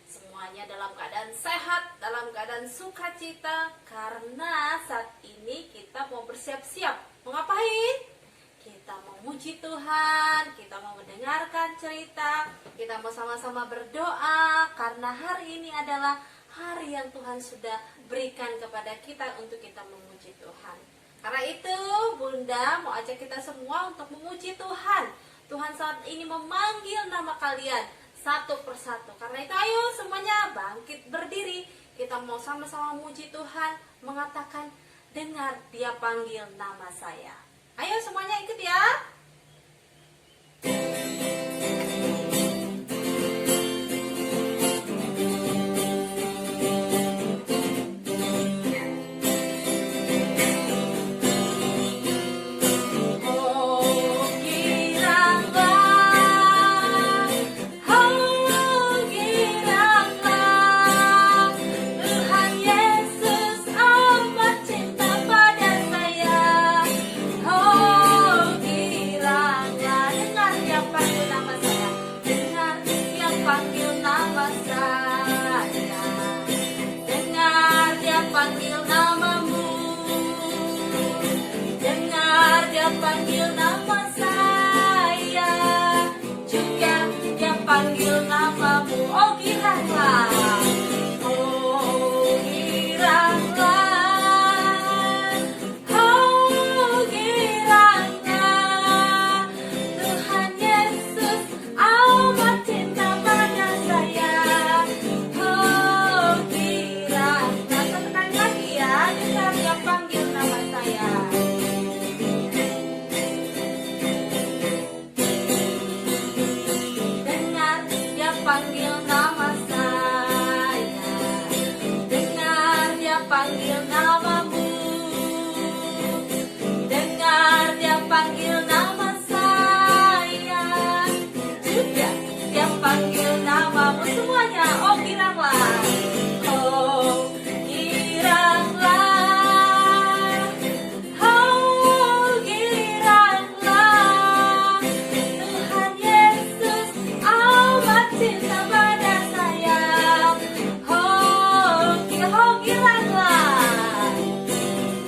semuanya dalam keadaan sehat, dalam keadaan sukacita, karena saat ini kita mau bersiap-siap. Mau ngapain? Kita mau memuji Tuhan, kita mau mendengarkan cerita, kita mau sama-sama berdoa, karena hari ini adalah hari yang Tuhan sudah berikan kepada kita untuk kita memuji Tuhan. Karena itu Bunda mau ajak kita semua untuk memuji Tuhan. Tuhan saat ini memanggil nama kalian satu persatu. Karena itu ayo semuanya bangkit berdiri. Kita mau sama-sama memuji Tuhan, mengatakan, dengar dia panggil nama saya. Ayo semuanya ikut ya. Panggil nama saya, juga dia panggil namamu. Oh giranglah, oh giranglah, oh giranglah. Tuhan Yesus amat cinta pada saya. Oh giranglah. Satu kali lagi ya, dengar dia panggil nama saya. Panggil nama saya, dengar dia panggil namamu, dengar dia panggil nama saya, juga dia panggil namamu. Semuanya, oh giranglah, oh giranglah, oh giranglah. Tuhan Yesus amat cinta pada saya. Oh giranglah, oh giranglah,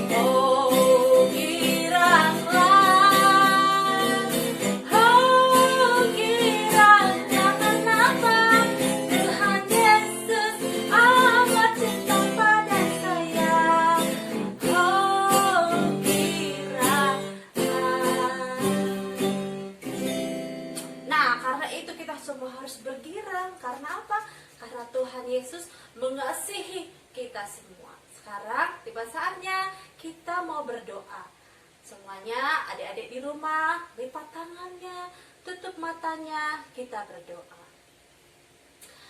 oh giranglah. Kenapa? Tuhan Yesus amat cinta pada saya. Oh giranglah. Nah, karena itu kita semua harus bergirang. Karena apa? Karena Tuhan Yesus mengasihi kita semua. Sekarang tiba saatnya kita mau berdoa. Semuanya, adik-adik di rumah, lipat tangannya, tutup matanya, kita berdoa.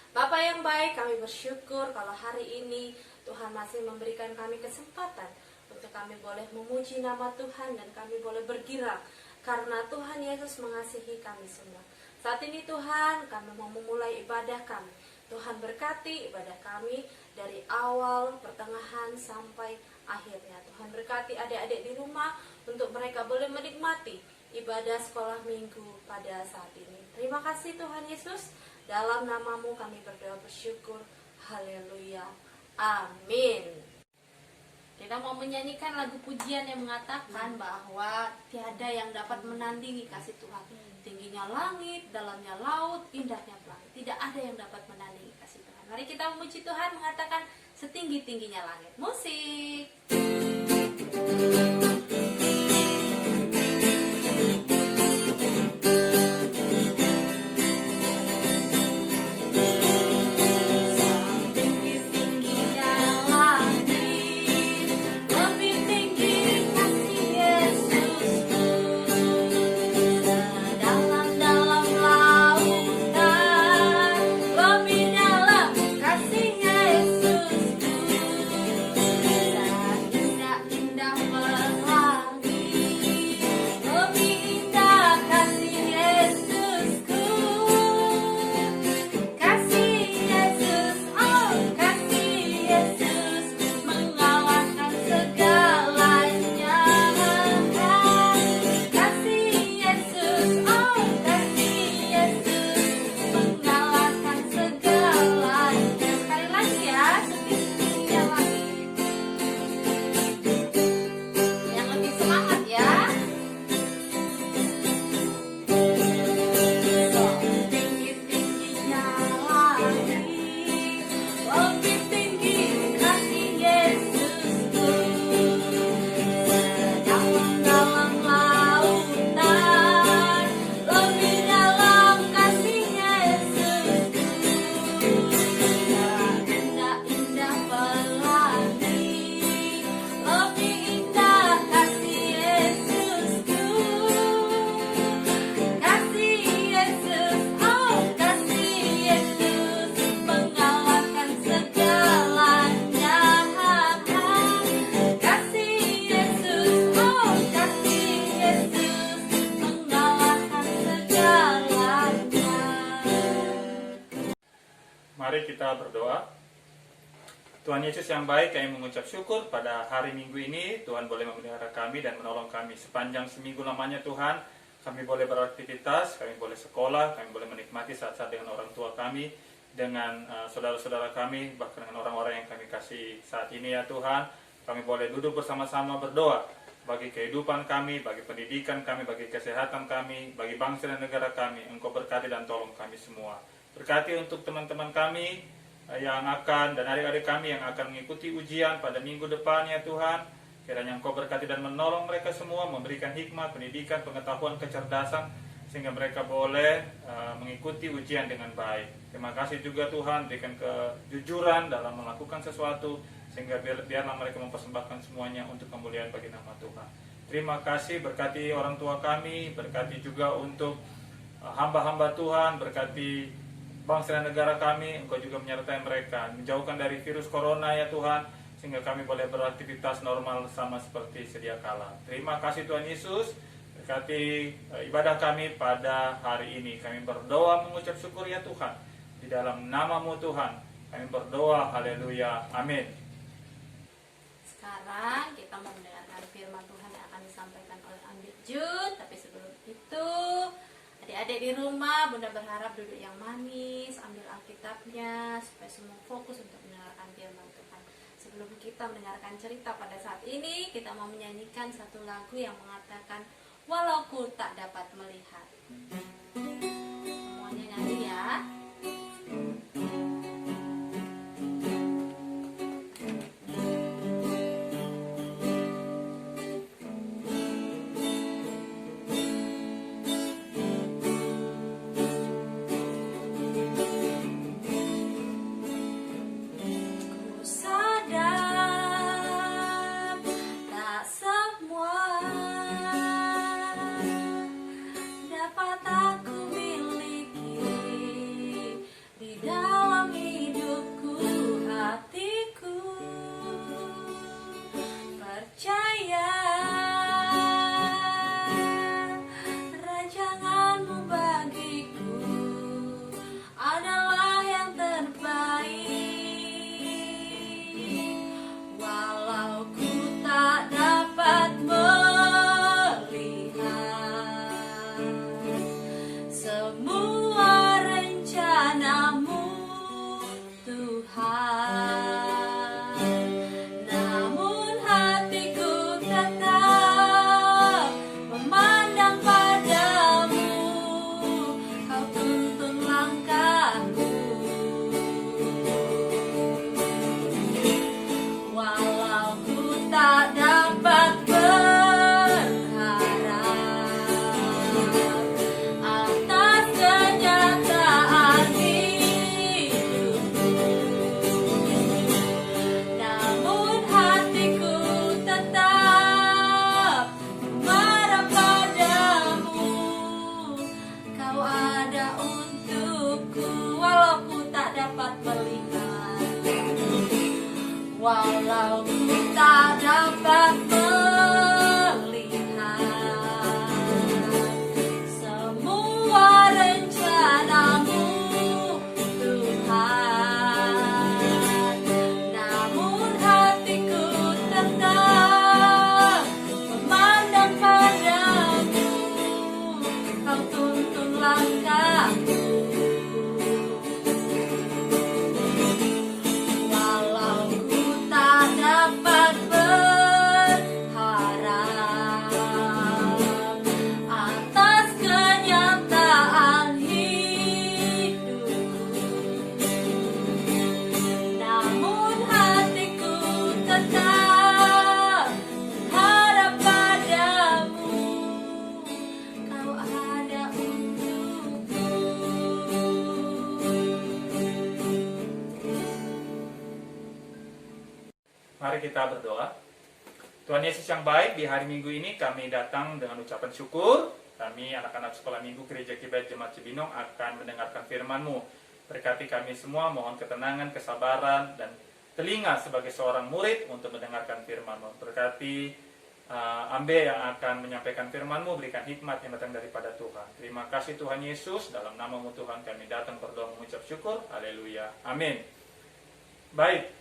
Bapak yang baik, kami bersyukur kalau hari ini Tuhan masih memberikan kami kesempatan untuk kami boleh memuji nama Tuhan dan kami boleh bergirang. Karena Tuhan Yesus mengasihi kami semua. Saat ini Tuhan, kami mau memulai ibadah kami. Tuhan berkati ibadah kami dari awal, pertengahan, sampai akhirnya. Tuhan berkati adik-adik di rumah untuk mereka boleh menikmati ibadah sekolah minggu pada saat ini. Terima kasih Tuhan Yesus. Dalam namamu kami berdoa bersyukur. Haleluya. Amin. Kita mau menyanyikan lagu pujian yang mengatakan bahwa tiada yang dapat menandingi kasih Tuhan. Tingginya langit, dalamnya laut, indahnya pelangi. Tidak ada yang dapat menandingi kasih Tuhan. Mari kita memuji Tuhan, mengatakan setinggi-tingginya langit. Musik. Indah Mari kita berdoa. Tuhan Yesus yang baik, kami mengucap syukur pada hari Minggu ini Tuhan boleh memelihara kami dan menolong kami sepanjang seminggu lamanya. Tuhan, kami boleh beraktivitas, kami boleh sekolah, kami boleh menikmati saat-saat dengan orang tua kami, dengan saudara-saudara kami, bahkan dengan orang-orang yang kami kasih saat ini ya Tuhan. Kami boleh duduk bersama-sama berdoa bagi kehidupan kami, bagi pendidikan kami, bagi kesehatan kami, bagi bangsa dan negara kami. Engkau berkati dan tolong kami semua. Berkati untuk teman-teman kami yang akan, dan adik-adik kami yang akan mengikuti ujian pada minggu depan ya Tuhan. Kiranya Engkau berkati dan menolong mereka semua, memberikan hikmat, pendidikan, pengetahuan, kecerdasan, sehingga mereka boleh mengikuti ujian dengan baik. Terima kasih juga Tuhan, berikan kejujuran dalam melakukan sesuatu, sehingga biarlah mereka mempersembahkan semuanya untuk kemuliaan bagi nama Tuhan. Terima kasih, berkati orang tua kami, berkati juga untuk hamba-hamba Tuhan, berkati bangsa dan negara kami. Engkau juga menyertai mereka, menjauhkan dari virus corona ya Tuhan, sehingga kami boleh beraktivitas normal sama seperti sedia kala. Terima kasih Tuhan Yesus, berkati ibadah kami pada hari ini. Kami berdoa mengucap syukur ya Tuhan, di dalam nama-Mu Tuhan kami berdoa, haleluya, amin. Sekarang kita mau mendengarkan firman Tuhan yang akan disampaikan oleh Ambit Jun. Tapi sebelum itu, adik-adik di rumah, Bunda berharap duduk yang manis, ambil Alkitabnya, supaya semua fokus untuk mendengarkan firman Tuhan. Sebelum kita mendengarkan cerita pada saat ini, kita mau menyanyikan satu lagu yang mengatakan, walau ku tak dapat melihat. Semuanya nyanyi ya. Walau ku tak dapat melihat semua rencana-Mu Tuhan, namun hatiku tetap memandang padamu. Kau tuntun langkahku. Mari kita berdoa. Tuhan Yesus yang baik, di hari Minggu ini kami datang dengan ucapan syukur. Kami anak-anak sekolah minggu Gereja Kibait Jemaat Cibinong akan mendengarkan firman-Mu. Berkati kami semua, mohon ketenangan, kesabaran, dan telinga sebagai seorang murid untuk mendengarkan firman-Mu. Berkati Ambe yang akan menyampaikan firman-Mu, berikan hikmat yang datang daripada Tuhan. Terima kasih Tuhan Yesus, dalam nama-Mu Tuhan kami datang berdoa mengucap syukur. Haleluya. Amin. Baik.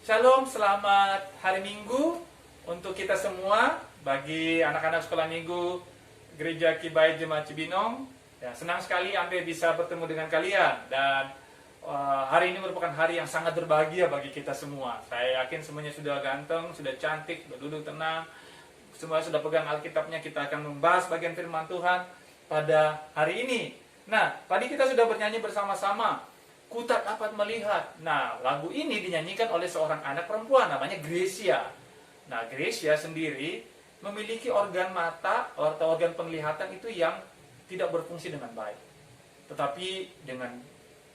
Shalom, selamat hari Minggu untuk kita semua. Bagi anak-anak sekolah minggu Gereja Kibai Jemaat Cibinong, ya, senang sekali Ambe bisa bertemu dengan kalian. Dan hari ini merupakan hari yang sangat berbahagia bagi kita semua. Saya yakin semuanya sudah ganteng, sudah cantik, berduduk tenang, semua sudah pegang Alkitabnya. Kita akan membahas bagian firman Tuhan pada hari ini. Nah, tadi kita sudah bernyanyi bersama-sama, "Ku tak dapat melihat." Nah, lagu ini dinyanyikan oleh seorang anak perempuan namanya Gracia. Nah, Gracia sendiri memiliki organ mata atau organ penglihatan itu yang tidak berfungsi dengan baik. Tetapi dengan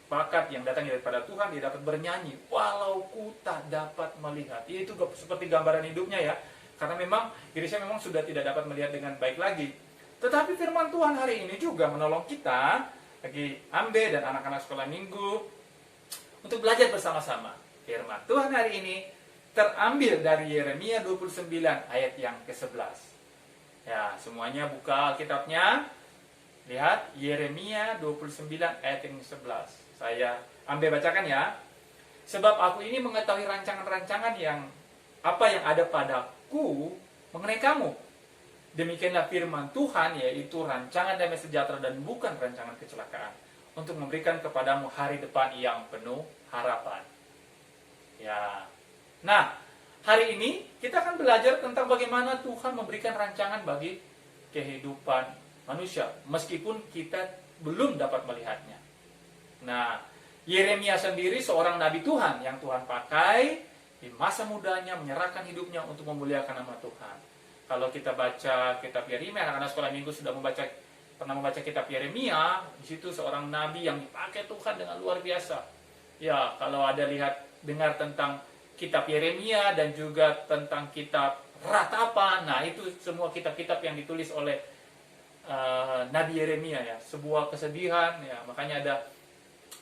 bakat yang datang daripada Tuhan, dia dapat bernyanyi, "Walau ku tak dapat melihat." Itu seperti gambaran hidupnya ya. Karena memang Gracia memang sudah tidak dapat melihat dengan baik lagi. Tetapi firman Tuhan hari ini juga menolong kita, bagi Ambe dan anak-anak sekolah minggu, untuk belajar bersama-sama. Firman Tuhan hari ini terambil dari Yeremia 29 ayat yang ke-11. Ya, semuanya buka Alkitabnya. Lihat Yeremia 29 ayat yang ke-11. Saya Ambe bacakan ya. "Sebab aku ini mengetahui rancangan-rancangan yang ada padaku mengenai kamu. Demikianlah firman Tuhan, yaitu rancangan damai sejahtera dan bukan rancangan kecelakaan, untuk memberikan kepadamu hari depan yang penuh harapan." Ya. Nah, hari ini kita akan belajar tentang bagaimana Tuhan memberikan rancangan bagi kehidupan manusia, meskipun kita belum dapat melihatnya. Nah, Yeremia sendiri seorang nabi Tuhan yang Tuhan pakai di masa mudanya menyerahkan hidupnya untuk memuliakan nama Tuhan. Kalau kita baca kitab Yeremia, anak-anak sekolah minggu sudah pernah membaca kitab Yeremia, di situ seorang nabi yang dipakai Tuhan dengan luar biasa. Ya, kalau ada dengar tentang kitab Yeremia dan juga tentang kitab Ratapan, nah itu semua kitab-kitab yang ditulis oleh Nabi Yeremia ya, sebuah kesedihan ya, makanya ada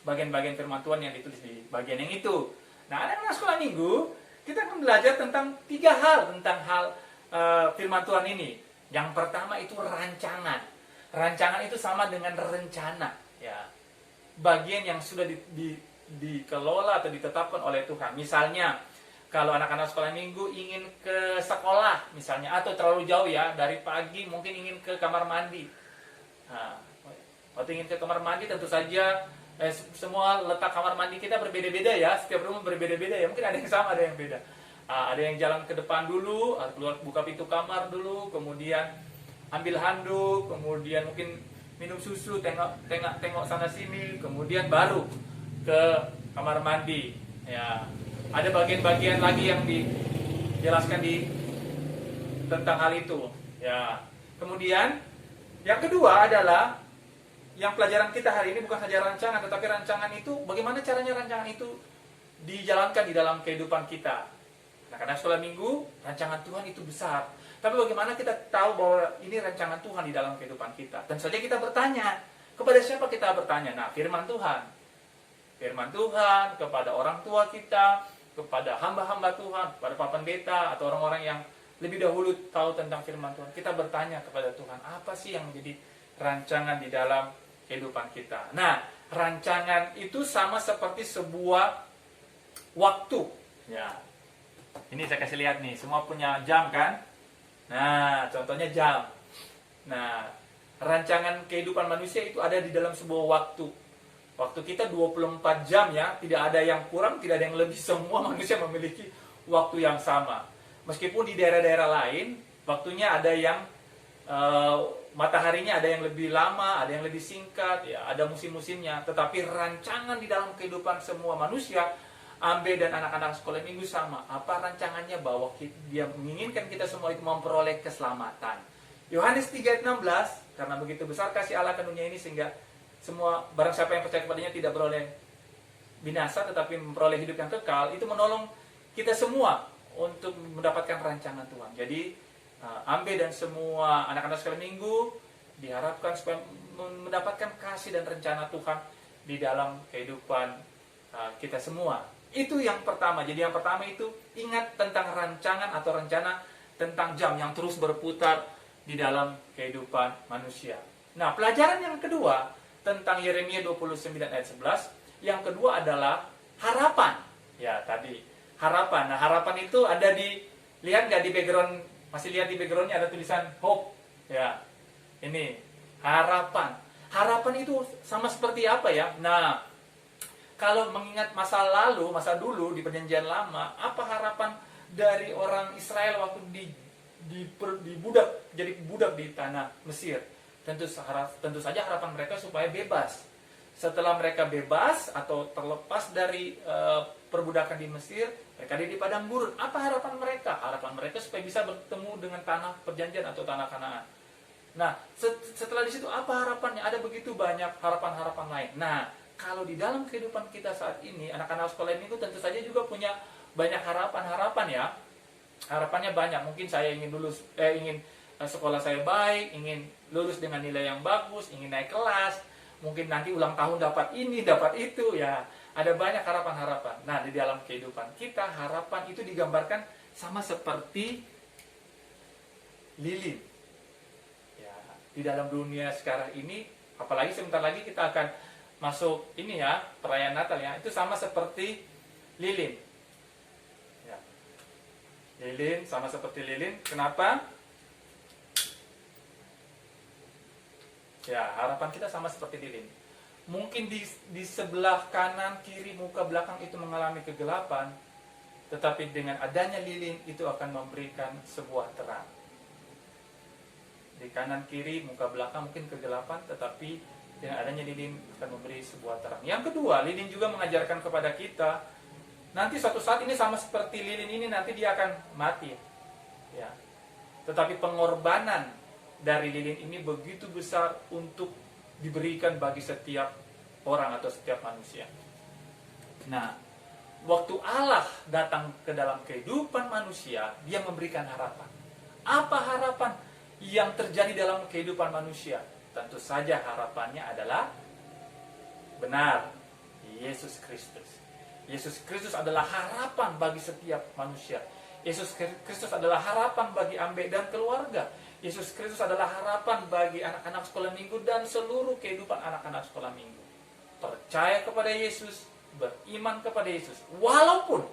bagian-bagian firman Tuhan yang ditulis di bagian yang itu. Nah, anak-anak sekolah minggu, kita akan belajar tentang 3 hal tentang firman Tuhan ini. Yang pertama itu rancangan. Rancangan itu sama dengan rencana ya. Bagian yang sudah dikelola atau ditetapkan oleh Tuhan. Misalnya, kalau anak-anak sekolah minggu ingin ke sekolah misalnya, atau terlalu jauh ya, dari pagi mungkin ingin ke kamar mandi. Nah, waktu ingin ke kamar mandi tentu saja semua letak kamar mandi kita berbeda-beda ya, setiap rumah berbeda-beda ya, mungkin ada yang sama, ada yang beda. Ada yang jalan ke depan dulu, keluar buka pintu kamar dulu, kemudian ambil handuk, kemudian mungkin minum susu, tengok sana sini, kemudian baru ke kamar mandi ya. Ada bagian-bagian lagi yang dijelaskan tentang hal itu ya. Kemudian yang kedua adalah yang pelajaran kita hari ini bukan saja rancangan, tetapi rancangan itu bagaimana caranya rancangan itu dijalankan di dalam kehidupan kita. Anak-anak sekolah minggu, rancangan Tuhan itu besar. Tapi bagaimana kita tahu bahwa ini rancangan Tuhan di dalam kehidupan kita? Dan saja kita bertanya, kepada siapa kita bertanya? Nah, firman Tuhan. Firman Tuhan kepada orang tua kita, kepada hamba-hamba Tuhan, kepada Pak Pendeta atau orang-orang yang lebih dahulu tahu tentang firman Tuhan. Kita bertanya kepada Tuhan, apa sih yang menjadi rancangan di dalam kehidupan kita? Nah, rancangan itu sama seperti sebuah waktu. Ya. Ini saya kasih lihat nih, semua punya jam kan? Nah, contohnya jam. Nah, rancangan kehidupan manusia itu ada di dalam sebuah waktu. Waktu kita 24 jam ya, tidak ada yang kurang, tidak ada yang lebih, semua manusia memiliki waktu yang sama. Meskipun di daerah-daerah lain, waktunya ada yang mataharinya ada yang lebih lama, ada yang lebih singkat, ya, ada musim-musimnya. Tetapi rancangan di dalam kehidupan semua manusia, Ambe dan anak-anak sekolah minggu sama. Apa rancangannya? Bahwa dia menginginkan kita semua itu memperoleh keselamatan. Yohanes 3:16, karena begitu besar kasih Allah ke dunia ini sehingga semua barang siapa yang percaya kepadanya tidak beroleh binasa tetapi memperoleh hidup yang kekal, itu menolong kita semua untuk mendapatkan rancangan Tuhan. Jadi Ambe dan semua anak-anak sekolah minggu diharapkan supaya mendapatkan kasih dan rencana Tuhan di dalam kehidupan kita semua. Itu yang pertama. Jadi yang pertama itu ingat tentang rancangan atau rencana tentang jam yang terus berputar di dalam kehidupan manusia. Nah, pelajaran yang kedua tentang Yeremia 29 ayat 11, yang kedua adalah harapan. Ya, tadi harapan. Nah, harapan itu ada di, lihat nggak di background, masih lihat di backgroundnya ada tulisan hope. Ya, ini harapan. Harapan itu sama seperti apa ya? Nah, kalau mengingat masa lalu, masa dulu di perjanjian lama, apa harapan dari orang Israel waktu jadi budak di tanah Mesir? Tentu saja harapan mereka supaya bebas. Setelah mereka bebas atau terlepas dari perbudakan di Mesir, mereka ada di padang gurun. Apa harapan mereka? Harapan mereka supaya bisa bertemu dengan tanah perjanjian atau tanah Kanaan. Nah, setelah di situ apa harapannya? Ada begitu banyak harapan-harapan lain. Nah, kalau di dalam kehidupan kita saat ini, anak-anak sekolah minggu tentu saja juga punya banyak harapan-harapan ya. Harapannya banyak. Mungkin saya ingin lulus, ingin sekolah saya baik, ingin lulus dengan nilai yang bagus, ingin naik kelas, mungkin nanti ulang tahun dapat ini, dapat itu ya. Ada banyak harapan-harapan. Nah, di dalam kehidupan kita, harapan itu digambarkan sama seperti lilin. Ya, di dalam dunia sekarang ini, apalagi sebentar lagi kita akan masuk ini ya, perayaan Natal ya, itu sama seperti lilin. Ya. Lilin sama seperti lilin. Kenapa? Ya, harapan kita sama seperti lilin. Mungkin di sebelah kanan, kiri, muka, belakang itu mengalami kegelapan, tetapi dengan adanya lilin itu akan memberikan sebuah terang. Di kanan, kiri, muka, belakang mungkin kegelapan, tetapi dengan adanya lilin akan memberi sebuah terang. Yang kedua, lilin juga mengajarkan kepada kita, nanti suatu saat ini sama seperti lilin ini nanti dia akan mati. Ya. Tetapi pengorbanan dari lilin ini begitu besar untuk diberikan bagi setiap orang atau setiap manusia. Nah, waktu Allah datang ke dalam kehidupan manusia, dia memberikan harapan. Apa harapan yang terjadi dalam kehidupan manusia? Tentu saja harapannya adalah benar, Yesus Kristus. Yesus Kristus adalah harapan bagi setiap manusia. Yesus Kristus adalah harapan bagi Ambe dan keluarga. Yesus Kristus adalah harapan bagi anak-anak sekolah minggu dan seluruh kehidupan anak-anak sekolah minggu. Percaya kepada Yesus, beriman kepada Yesus, walaupun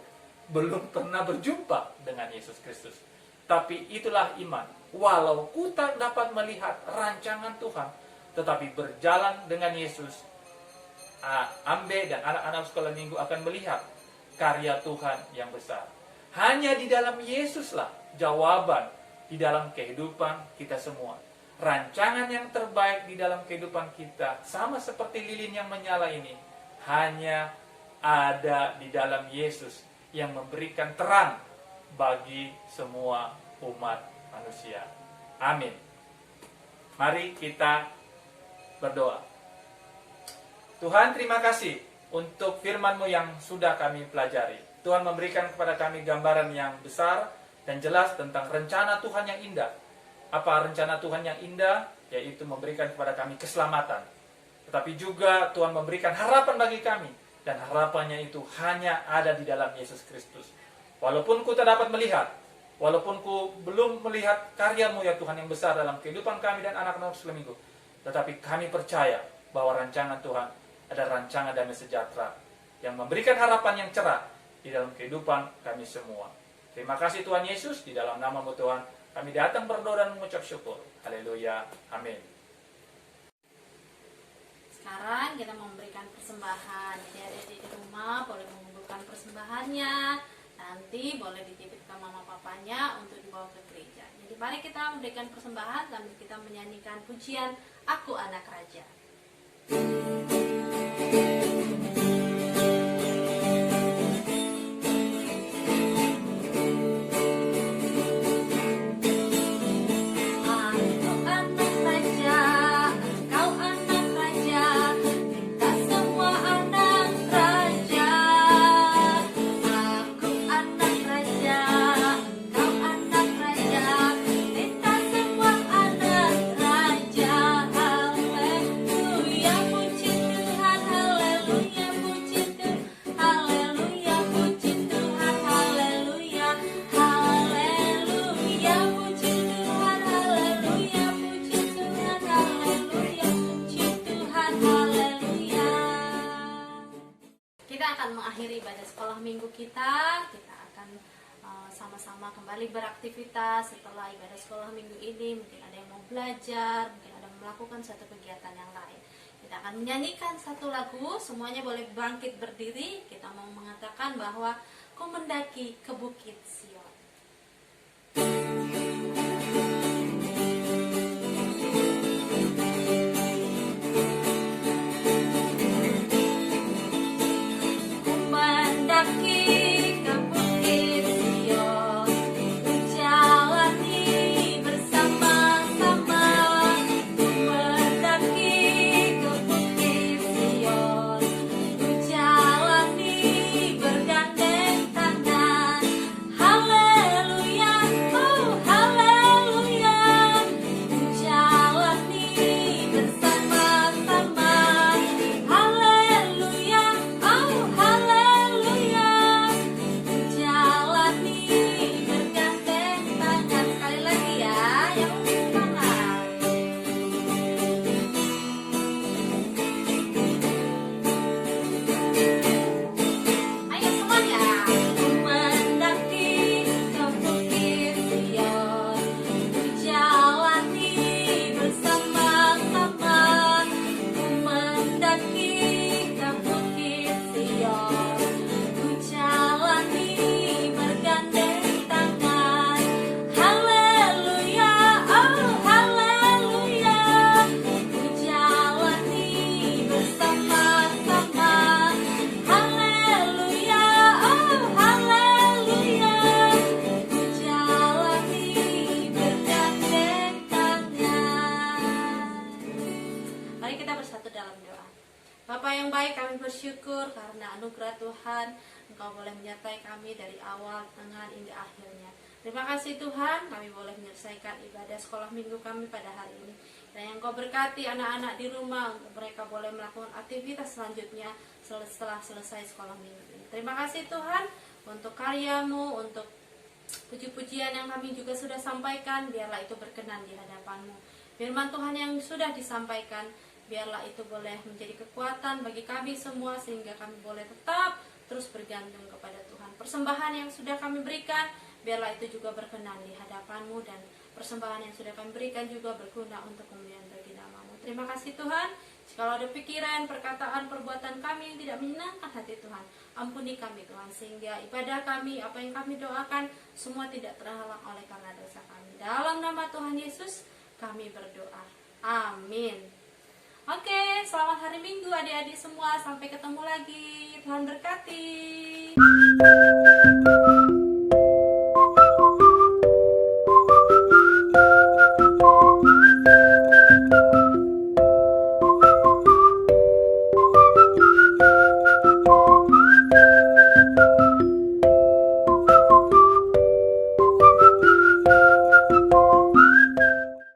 belum pernah berjumpa dengan Yesus Kristus. Tapi itulah iman. Walau kita dapat melihat rancangan Tuhan, tetapi berjalan dengan Yesus, Ambe dan anak-anak sekolah minggu akan melihat karya Tuhan yang besar. Hanya di dalam Yesuslah jawaban di dalam kehidupan kita semua. Rancangan yang terbaik di dalam kehidupan kita, sama seperti lilin yang menyala ini, hanya ada di dalam Yesus yang memberikan terang bagi semua umat manusia. Amin. Mari kita berdoa. Tuhan, terima kasih untuk firman-Mu yang sudah kami pelajari. Tuhan memberikan kepada kami gambaran yang besar dan jelas tentang rencana Tuhan yang indah. Apa rencana Tuhan yang indah? Yaitu memberikan kepada kami keselamatan. Tetapi juga Tuhan memberikan harapan bagi kami. Dan harapannya itu hanya ada di dalam Yesus Kristus. Walaupun ku tak dapat melihat, walaupun ku belum melihat karya-Mu ya Tuhan yang besar dalam kehidupan kami dan anak-anak sekolah minggu, tetapi kami percaya bahwa rancangan Tuhan adalah rancangan damai sejahtera yang memberikan harapan yang cerah di dalam kehidupan kami semua. Terima kasih Tuhan Yesus, di dalam nama-Mu Tuhan kami datang berdoa dan mengucap syukur. Haleluya. Amin. Sekarang kita memberikan persembahan. Jadi adik-adik di rumah boleh mengumpulkan persembahannya. Nanti boleh dititip ke mama papanya untuk dibawa ke gereja. Jadi mari kita memberikan persembahan sambil kita menyanyikan pujian Aku Anak Raja. Haleluya, puji Tuhan, haleluya. kita akan mengakhiri ibadah sekolah minggu kita. Kita akan sama-sama kembali beraktivitas setelah ibadah sekolah minggu ini. Mungkin ada yang mau belajar, mungkin ada yang melakukan satu kegiatan yang lain. Kita akan menyanyikan satu lagu, semuanya boleh bangkit berdiri. Kita mau mengatakan bahwa ku mendaki ke bukit Sion. Ku mendaki ke bukit Sion, ku jalani bersama-sama. Ku mendaki ke bukit Sion, ku jalani bergandeng tangan. Haleluya, oh haleluya, ku jalani bersama-sama. Haleluya, oh haleluya, ku jalani bergandeng tangan. Sekali lagi ya, yang semangat. Ayo semuanya. Ku mendaki ke bukit Sion, ku jalani bersama-sama. Ku mendaki ke bukit Sion, ku jalani bergandeng tangan. Haleluya, oh haleluya, ku jalani bersama-sama. Haleluya, oh haleluya, ku jalani bergandeng tangan. Mari kita bersatu dalam doa. Bapa yang baik, kami bersyukur karena anugerah Tuhan, Engkau boleh menyertai kami dari awal, tengah, hingga akhirnya. Terima kasih Tuhan, kami boleh menyelesaikan ibadah sekolah minggu kami pada hari ini. Dan yang Engkau berkati anak-anak di rumah, untuk mereka boleh melakukan aktivitas selanjutnya setelah selesai sekolah minggu ini. Terima kasih Tuhan untuk karya-Mu, untuk puji-pujian yang kami juga sudah sampaikan, biarlah itu berkenan di hadapan-Mu. Firman Tuhan yang sudah disampaikan, biarlah itu boleh menjadi kekuatan bagi kami semua, sehingga kami boleh tetap terus bergantung kepada Tuhan. Persembahan yang sudah kami berikan, biarlah itu juga berkenan di hadapan-Mu, dan persembahan yang sudah kami berikan juga berguna untuk kemuliaan bagi nama-Mu. Terima kasih Tuhan. Jikalau ada pikiran, perkataan, perbuatan kami yang tidak menyenangkan hati Tuhan, ampuni kami Tuhan, sehingga ibadah kami, apa yang kami doakan, semua tidak terhalang oleh karena dosa kami. Dalam nama Tuhan Yesus kami berdoa. Amin. Oke, selamat hari Minggu adik-adik semua. Sampai ketemu lagi. Tuhan berkati.